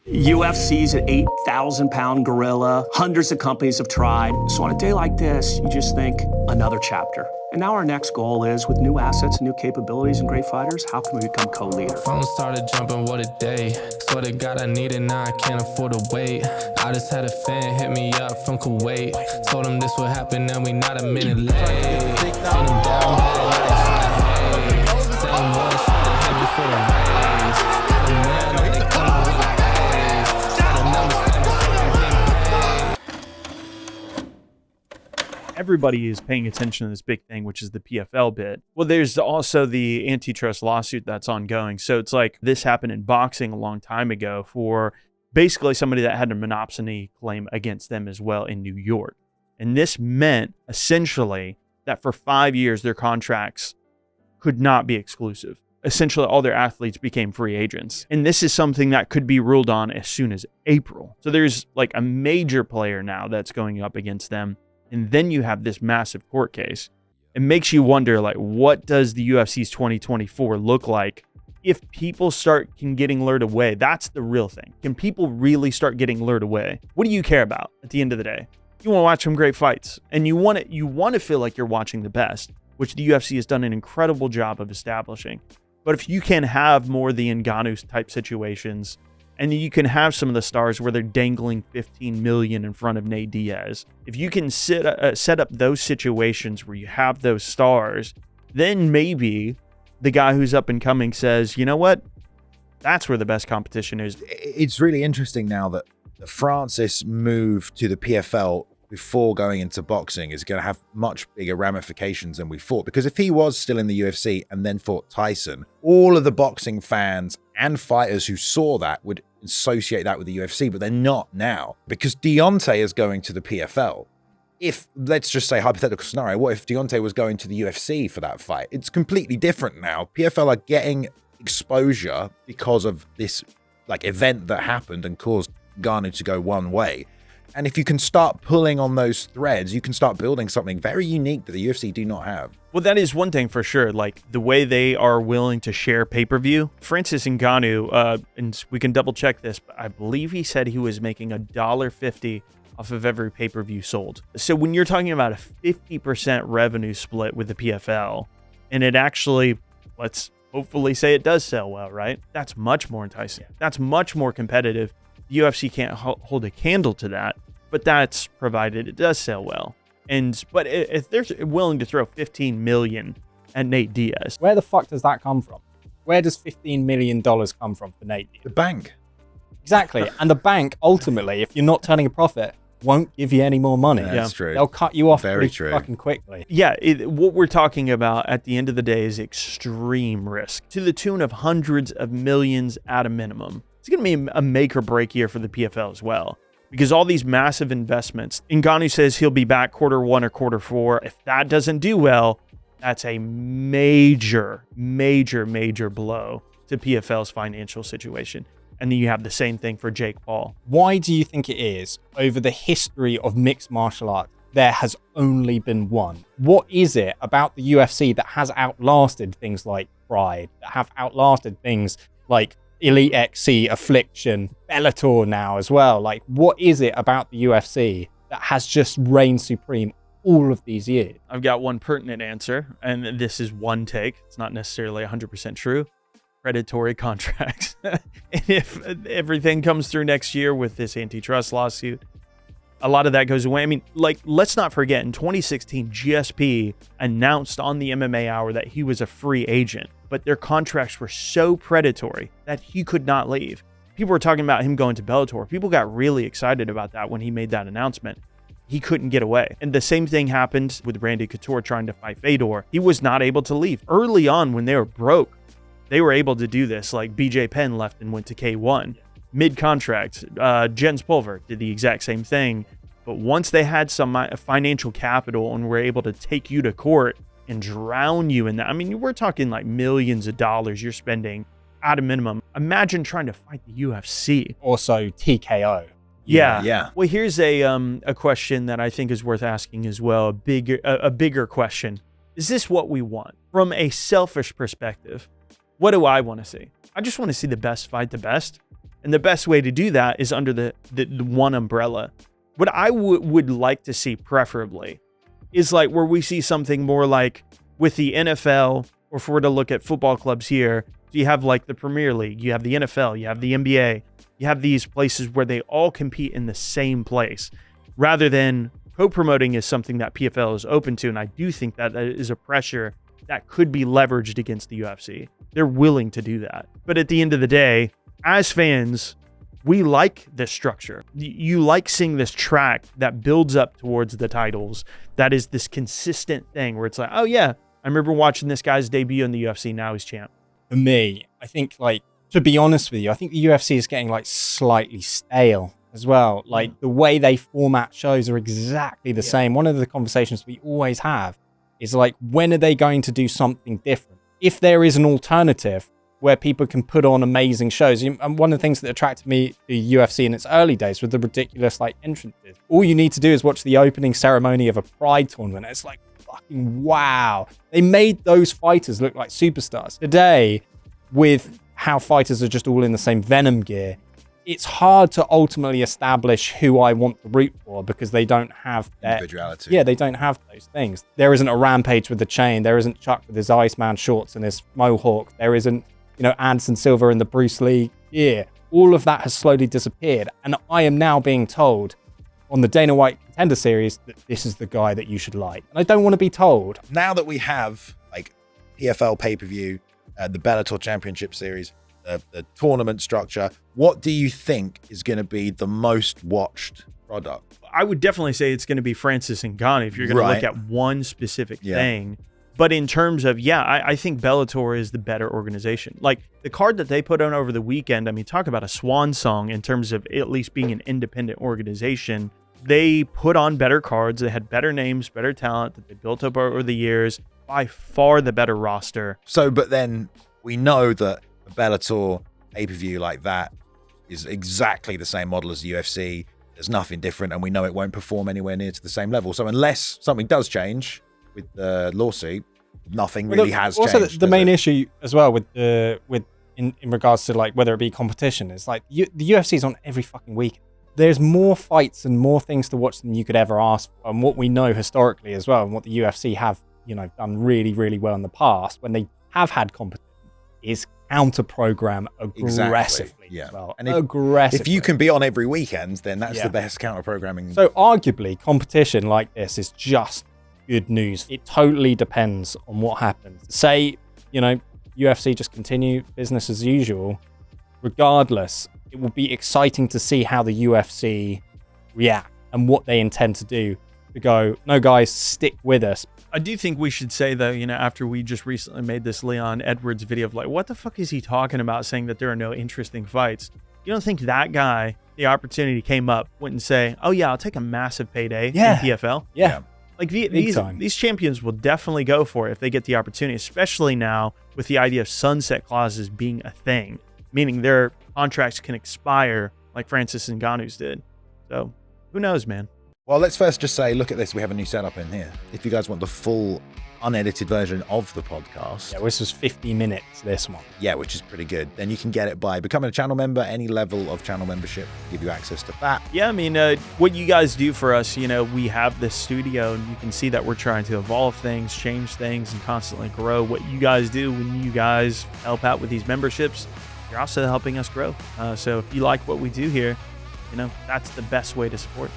UFC's an 8,000-pound gorilla. Hundreds of companies have tried. So on a day like this, you just think, another chapter. And now our next goal is, with new assets, new capabilities, and great fighters, how can we become co-leader? Phone started jumping, what a day. Swear to God, I need it now, I can't afford to wait. I just had a fan hit me up from Kuwait. Told him this would happen, and we not a minute late. Seen him down bad, like hey. Same one shot that hit me for the raise. Got him there, now they coming with a haze. Try to understand me, so I'm getting paid. Everybody is paying attention to this big thing, which is the PFL bit. Well, there's also the antitrust lawsuit that's ongoing. So it's like this happened in boxing a long time ago for basically somebody that had a monopsony claim against them as well in New York. And this meant essentially that for 5 years, their contracts could not be exclusive. Essentially, all their athletes became free agents. And this is something that could be ruled on as soon as April. So there's like a major player now that's going up against them. And then you have this massive court case. It makes you wonder, like, what does the UFC's 2024 look like if people can getting lured away? That's the real thing. Can people really start getting lured away? What do you care about at the end of the day? You want to watch some great fights, and you want to feel like you're watching the best, which the UFC has done an incredible job of establishing. But if you can have more of the Ngannou type situations, and you can have some of the stars where they're dangling $15 million in front of Nate Diaz. If you can set up those situations where you have those stars, then maybe the guy who's up and coming says, you know what? That's where the best competition is. It's really interesting now that Francis move to the PFL before going into boxing is going to have much bigger ramifications than we thought. Because if he was still in the UFC and then fought Tyson, all of the boxing fans and fighters who saw that would associate that with the UFC, but they're not now. Because Deontay is going to the PFL. If, let's just say hypothetical scenario, what if Deontay was going to the UFC for that fight? It's completely different now. PFL are getting exposure because of this like event that happened and caused Ngannou to go one way. And if you can start pulling on those threads, you can start building something very unique that the UFC do not have. Well, that is one thing for sure. Like the way they are willing to share pay-per-view. Francis Ngannou, and we can double check this, but I believe he said he was making $1.50 off of every pay-per-view sold. So when you're talking about a 50% revenue split with the PFL, and it actually, let's hopefully say it does sell well, right? That's much more enticing. That's much more competitive. The UFC can't hold a candle to that, but that's provided it does sell well. But if they're willing to throw $15 million at Nate Diaz, where the fuck does that come from? Where does $15 million come from for Nate Diaz? The bank. Exactly. And the bank, ultimately, if you're not turning a profit, won't give you any more money. Yeah, that's true. They'll cut you off Very pretty true. fucking quickly. Yeah, what we're talking about at the end of the day is extreme risk to the tune of hundreds of millions at a minimum. It's going to be a make or break year for the PFL as well, because all these massive investments. Ngannou says he'll be back Q1 or Q4. If that doesn't do well, that's a major blow to PFL's financial situation. And then you have the same thing for Jake Paul. Why do you think it is, over the history of mixed martial arts, there has only been one? What is it about the UFC that has outlasted things like Pride, that have outlasted things like Elite XC, Affliction, Bellator now as well? Like, what is it about the UFC that has just reigned supreme all of these years? I've got one pertinent answer, and this is one take. It's not necessarily 100% true. Predatory contracts. And if everything comes through next year with this antitrust lawsuit, a lot of that goes away. I mean, like, let's not forget, in 2016, GSP announced on the MMA Hour that he was a free agent, but their contracts were so predatory that he could not leave. People were talking about him going to Bellator. People got really excited about that when he made that announcement. He couldn't get away. And the same thing happened with Randy Couture trying to fight Fedor. He was not able to leave. Early on, when they were broke, they were able to do this. Like BJ Penn left and went to K1. Mid-contract, Jens Pulver did the exact same thing. But once they had some financial capital and were able to take you to court and drown you in that, I mean, we're talking like millions of dollars you're spending at a minimum. Imagine trying to fight the UFC. Also TKO. Yeah. Well, here's a question that I think is worth asking as well. A bigger question. Is this what we want? From a selfish perspective, what do I want to see? I just want to see the best fight the best. And the best way to do that is under the one umbrella. What I would like to see preferably is like where we see something more like with the NFL, or if we're to look at football clubs here, you have like the Premier League, you have the NFL, you have the NBA, you have these places where they all compete in the same place, rather than co-promoting is something that PFL is open to. And I do think that is a pressure that could be leveraged against the UFC. They're willing to do that. But at the end of the day, as fans, we like this structure. You like seeing this track that builds up towards the titles. That is this consistent thing where it's like, oh yeah, I remember watching this guy's debut in the UFC. Now he's champ. For me, I think, like, to be honest with you, I think the UFC is getting like slightly stale as well. Like the way they format shows are exactly the same. One of the conversations we always have is like, when are they going to do something different? If there is an alternative where people can put on amazing shows. And one of the things that attracted me to UFC in its early days were the ridiculous like entrances. All you need to do is watch the opening ceremony of a Pride tournament. It's like, fucking wow. They made those fighters look like superstars. Today, with how fighters are just all in the same Venom gear, it's hard to ultimately establish who I want to root for because they don't have that individuality. Yeah, they don't have those things. There isn't a Rampage with the chain. There isn't Chuck with his Iceman shorts and his mohawk. There isn't, Anderson Silva in the Bruce Lee gear. All of that has slowly disappeared. And I am now being told on the Dana White Contender Series that this is the guy that you should like. And I don't want to be told. Now that we have like PFL pay-per-view, the Bellator Championship Series, the tournament structure, what do you think is going to be the most watched product? I would definitely say it's going to be Francis Ngannou if you're going to look at one specific thing. But in terms of, I think Bellator is the better organization. Like the card that they put on over the weekend, I mean, talk about a swan song in terms of at least being an independent organization. They put on better cards. They had better names, better talent that they built up over the years. By far the better roster. So, but then we know that a Bellator pay-per-view like that is exactly the same model as the UFC. There's nothing different, and we know it won't perform anywhere near to the same level. So unless something does change with the lawsuit, nothing really has changed. Also, the main issue as well with in regards to like whether it be competition is like the UFC is on every fucking week. There's more fights and more things to watch than you could ever ask for. And what we know historically as well, and what the UFC have done really, really well in the past when they have had competition, is counter-program aggressively as well. And if you can be on every weekend, then that's the best counter-programming. So arguably, competition like this is just good news. It totally depends on what happens. Say, UFC just continue business as usual. Regardless, it will be exciting to see how the UFC react and what they intend to do to go, no guys, stick with us. I do think we should say though, after we just recently made this Leon Edwards video of like, what the fuck is he talking about saying that there are no interesting fights? You don't think that guy, the opportunity came up, wouldn't say, oh yeah, I'll take a massive payday in PFL? Yeah. Like these champions will definitely go for it if they get the opportunity, especially now with the idea of sunset clauses being a thing, meaning their contracts can expire like Francis Ngannou's did. So who knows, man? Well, let's first just say, look at this. We have a new setup in here. If you guys want the full unedited version of the podcast. Yeah, this was 50 minutes, this one. Yeah, which is pretty good. Then you can get it by becoming a channel member. Any level of channel membership will give you access to that. Yeah, I mean, what you guys do for us, we have this studio and you can see that we're trying to evolve things, change things, and constantly grow. What you guys do when you guys help out with these memberships, you're also helping us grow. So if you like what we do here, that's the best way to support.